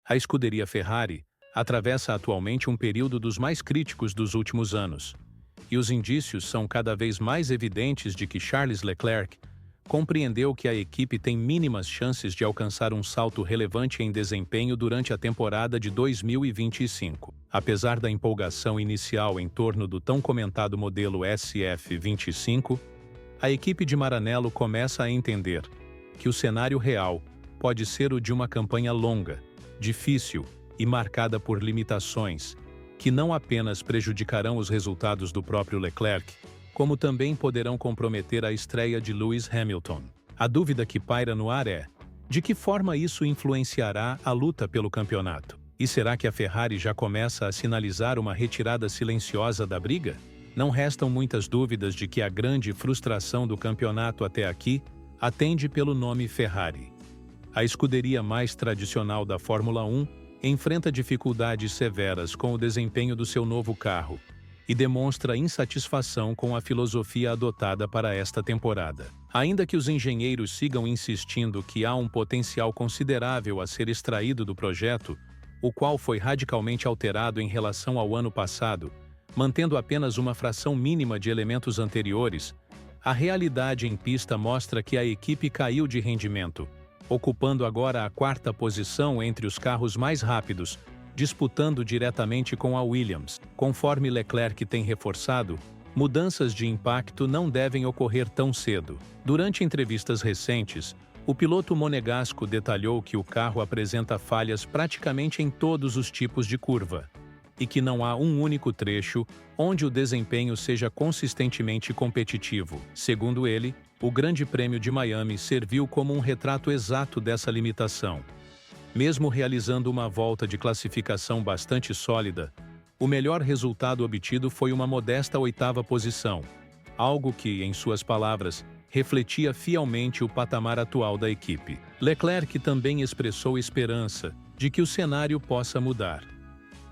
A escuderia Ferrari atravessa atualmente um período dos mais críticos dos últimos anos, e os indícios são cada vez mais evidentes de que Charles Leclerc compreendeu que a equipe tem mínimas chances de alcançar um salto relevante em desempenho durante a temporada de 2025. Apesar da empolgação inicial em torno do tão comentado modelo SF25, a equipe de Maranello começa a entender que o cenário real pode ser o de uma campanha longa, difícil e marcada por limitações, que não apenas prejudicarão os resultados do próprio Leclerc, como também poderão comprometer a estreia de Lewis Hamilton. A dúvida que paira no ar é: de que forma isso influenciará a luta pelo campeonato? E será que a Ferrari já começa a sinalizar uma retirada silenciosa da briga? Não restam muitas dúvidas de que a grande frustração do campeonato até aqui atende pelo nome Ferrari. A escuderia mais tradicional da Fórmula 1 enfrenta dificuldades severas com o desempenho do seu novo carro e demonstra insatisfação com a filosofia adotada para esta temporada. Ainda que os engenheiros sigam insistindo que há um potencial considerável a ser extraído do projeto, o qual foi radicalmente alterado em relação ao ano passado, mantendo apenas uma fração mínima de elementos anteriores, a realidade em pista mostra que a equipe caiu de rendimento, ocupando agora a quarta posição entre os carros mais rápidos, disputando diretamente com a Williams. Conforme Leclerc tem reforçado, mudanças de impacto não devem ocorrer tão cedo. Durante entrevistas recentes, o piloto monegasco detalhou que o carro apresenta falhas praticamente em todos os tipos de curva, e que não há um único trecho onde o desempenho seja consistentemente competitivo. Segundo ele, o Grande Prêmio de Miami serviu como um retrato exato dessa limitação. Mesmo realizando uma volta de classificação bastante sólida, o melhor resultado obtido foi uma modesta oitava posição, algo que, em suas palavras, refletia fielmente o patamar atual da equipe. Leclerc também expressou esperança de que o cenário possa mudar,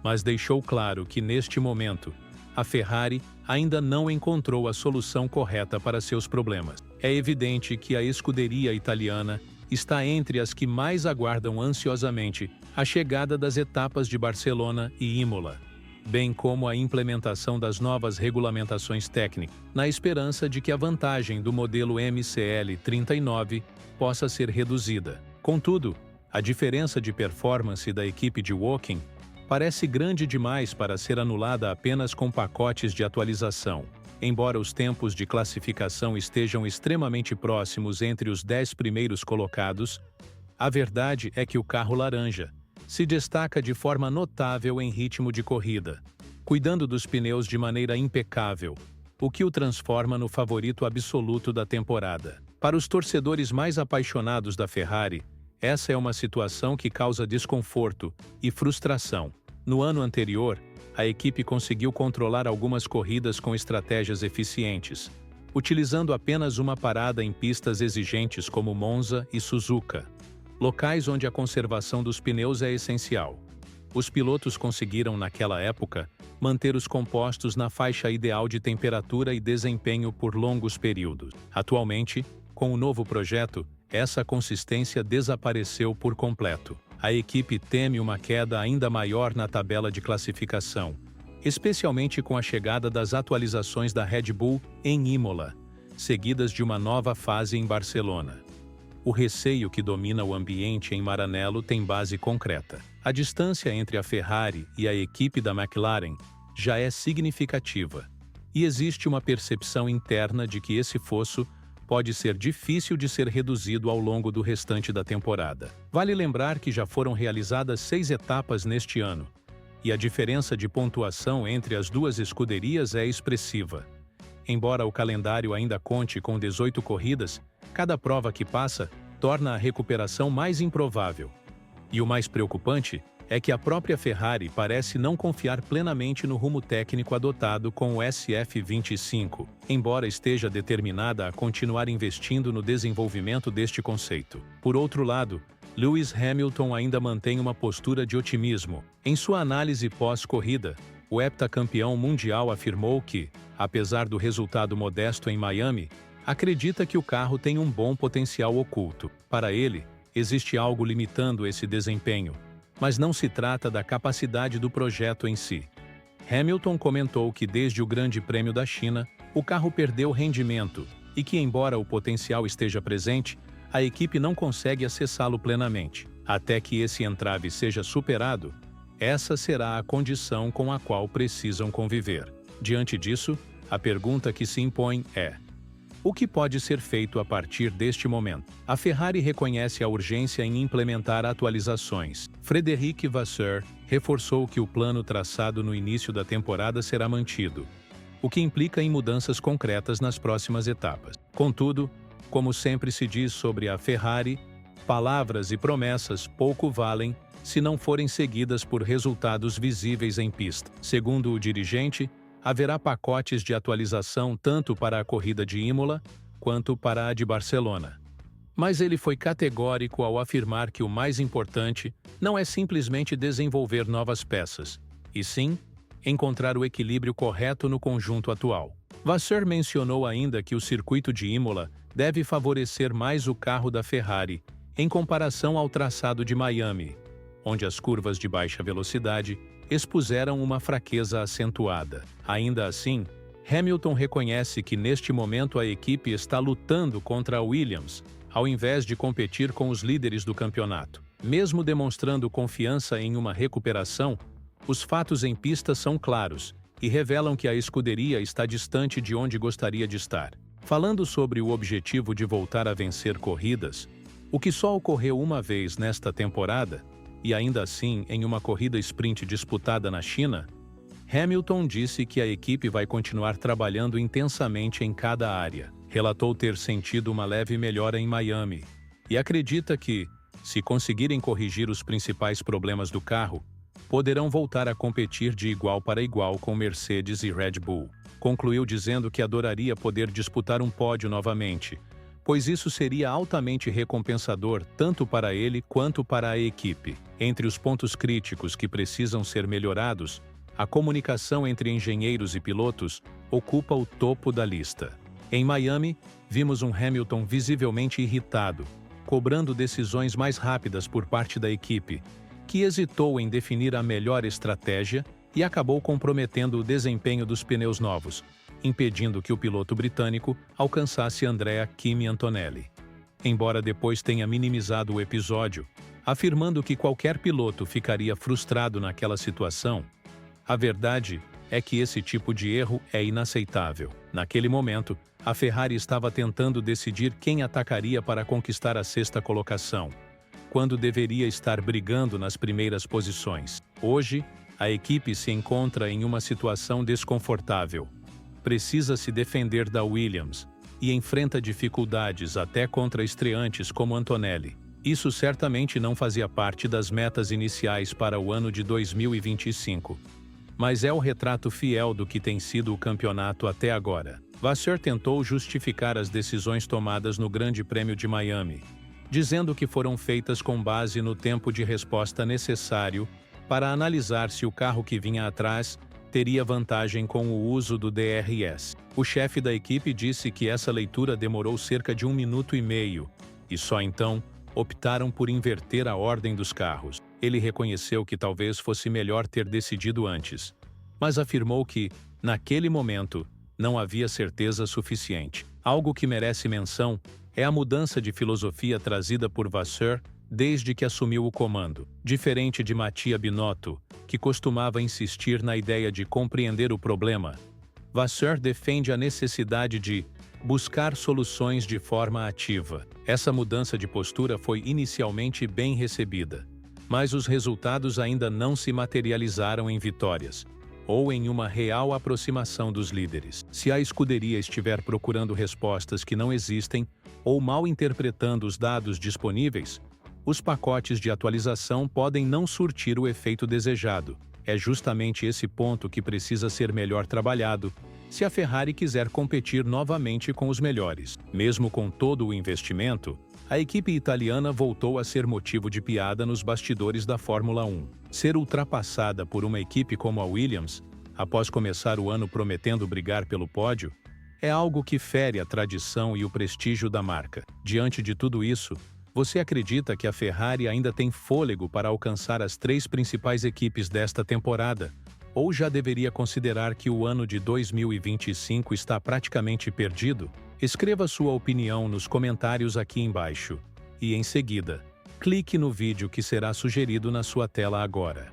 mas deixou claro que, neste momento, a Ferrari ainda não encontrou a solução correta para seus problemas. É evidente que a escuderia italiana está entre as que mais aguardam ansiosamente a chegada das etapas de Barcelona e Imola, bem como a implementação das novas regulamentações técnicas, na esperança de que a vantagem do modelo MCL 39 possa ser reduzida. Contudo, a diferença de performance da equipe de Woking parece grande demais para ser anulada apenas com pacotes de atualização. Embora os tempos de classificação estejam extremamente próximos entre os 10 primeiros colocados, a verdade é que o carro laranja se destaca de forma notável em ritmo de corrida, cuidando dos pneus de maneira impecável, o que o transforma no favorito absoluto da temporada. Para os torcedores mais apaixonados da Ferrari, essa é uma situação que causa desconforto e frustração. No ano anterior, a equipe conseguiu controlar algumas corridas com estratégias eficientes, utilizando apenas uma parada em pistas exigentes como Monza e Suzuka, locais onde a conservação dos pneus é essencial. Os pilotos conseguiram, naquela época, manter os compostos na faixa ideal de temperatura e desempenho por longos períodos. Atualmente, com o novo projeto, essa consistência desapareceu por completo. A equipe teme uma queda ainda maior na tabela de classificação, especialmente com a chegada das atualizações da Red Bull em Imola, seguidas de uma nova fase em Barcelona. O receio que domina o ambiente em Maranello tem base concreta. A distância entre a Ferrari e a equipe da McLaren já é significativa, e existe uma percepção interna de que esse fosso pode ser difícil de ser reduzido ao longo do restante da temporada. Vale lembrar que já foram realizadas 6 etapas neste ano, e a diferença de pontuação entre as duas escuderias é expressiva. Embora o calendário ainda conte com 18 corridas, cada prova que passa torna a recuperação mais improvável. E o mais preocupante é que a própria Ferrari parece não confiar plenamente no rumo técnico adotado com o SF25, embora esteja determinada a continuar investindo no desenvolvimento deste conceito. Por outro lado, Lewis Hamilton ainda mantém uma postura de otimismo. Em sua análise pós-corrida, o heptacampeão mundial afirmou que, apesar do resultado modesto em Miami, acredita que o carro tem um bom potencial oculto. Para ele, existe algo limitando esse desempenho, mas não se trata da capacidade do projeto em si. Hamilton comentou que desde o Grande Prêmio da China, o carro perdeu rendimento e que, embora o potencial esteja presente, a equipe não consegue acessá-lo plenamente. Até que esse entrave seja superado, essa será a condição com a qual precisam conviver. Diante disso, a pergunta que se impõe é: o que pode ser feito a partir deste momento? A Ferrari reconhece a urgência em implementar atualizações. Frédéric Vasseur reforçou que o plano traçado no início da temporada será mantido, o que implica em mudanças concretas nas próximas etapas. Contudo, como sempre se diz sobre a Ferrari, palavras e promessas pouco valem se não forem seguidas por resultados visíveis em pista. Segundo o dirigente, haverá pacotes de atualização tanto para a corrida de Imola quanto para a de Barcelona. Mas ele foi categórico ao afirmar que o mais importante não é simplesmente desenvolver novas peças, e sim encontrar o equilíbrio correto no conjunto atual. Vasseur mencionou ainda que o circuito de Imola deve favorecer mais o carro da Ferrari em comparação ao traçado de Miami, onde as curvas de baixa velocidade expuseram uma fraqueza acentuada. Ainda assim, Hamilton reconhece que neste momento a equipe está lutando contra a Williams, ao invés de competir com os líderes do campeonato. Mesmo demonstrando confiança em uma recuperação, os fatos em pista são claros e revelam que a escuderia está distante de onde gostaria de estar. Falando sobre o objetivo de voltar a vencer corridas, o que só ocorreu uma vez nesta temporada, e ainda assim em uma corrida sprint disputada na China, Hamilton disse que a equipe vai continuar trabalhando intensamente em cada área. Relatou ter sentido uma leve melhora em Miami e acredita que, se conseguirem corrigir os principais problemas do carro, poderão voltar a competir de igual para igual com Mercedes e Red Bull. Concluiu dizendo que adoraria poder disputar um pódio novamente, pois isso seria altamente recompensador tanto para ele quanto para a equipe. Entre os pontos críticos que precisam ser melhorados, a comunicação entre engenheiros e pilotos ocupa o topo da lista. Em Miami, vimos um Hamilton visivelmente irritado, cobrando decisões mais rápidas por parte da equipe, que hesitou em definir a melhor estratégia e acabou comprometendo o desempenho dos pneus novos, impedindo que o piloto britânico alcançasse Andrea Kimi Antonelli. Embora depois tenha minimizado o episódio, afirmando que qualquer piloto ficaria frustrado naquela situação, a verdade é que esse tipo de erro é inaceitável. Naquele momento, a Ferrari estava tentando decidir quem atacaria para conquistar a sexta colocação, quando deveria estar brigando nas primeiras posições. Hoje, a equipe se encontra em uma situação desconfortável. Precisa se defender da Williams e enfrenta dificuldades até contra estreantes como Antonelli. Isso certamente não fazia parte das metas iniciais para o ano de 2025. Mas é o retrato fiel do que tem sido o campeonato até agora. Vasseur tentou justificar as decisões tomadas no Grande Prêmio de Miami, dizendo que foram feitas com base no tempo de resposta necessário para analisar se o carro que vinha atrás teria vantagem com o uso do DRS. O chefe da equipe disse que essa leitura demorou cerca de 1 minuto e meio, e só então optaram por inverter a ordem dos carros. Ele reconheceu que talvez fosse melhor ter decidido antes, mas afirmou que, naquele momento, não havia certeza suficiente. Algo que merece menção é a mudança de filosofia trazida por Vasseur desde que assumiu o comando. Diferente de Mattia Binotto, que costumava insistir na ideia de compreender o problema, Vasseur defende a necessidade de buscar soluções de forma ativa. Essa mudança de postura foi inicialmente bem recebida, mas os resultados ainda não se materializaram em vitórias ou em uma real aproximação dos líderes. Se a escuderia estiver procurando respostas que não existem ou mal interpretando os dados disponíveis, os pacotes de atualização podem não surtir o efeito desejado. É justamente esse ponto que precisa ser melhor trabalhado se a Ferrari quiser competir novamente com os melhores. Mesmo com todo o investimento, a equipe italiana voltou a ser motivo de piada nos bastidores da Fórmula 1. Ser ultrapassada por uma equipe como a Williams, após começar o ano prometendo brigar pelo pódio, é algo que fere a tradição e o prestígio da marca. Diante de tudo isso, Você acredita que a Ferrari ainda tem fôlego para alcançar as 3 principais equipes desta temporada? Ou já deveria considerar que o ano de 2025 está praticamente perdido? Escreva sua opinião nos comentários aqui embaixo. E em seguida, clique no vídeo que será sugerido na sua tela agora.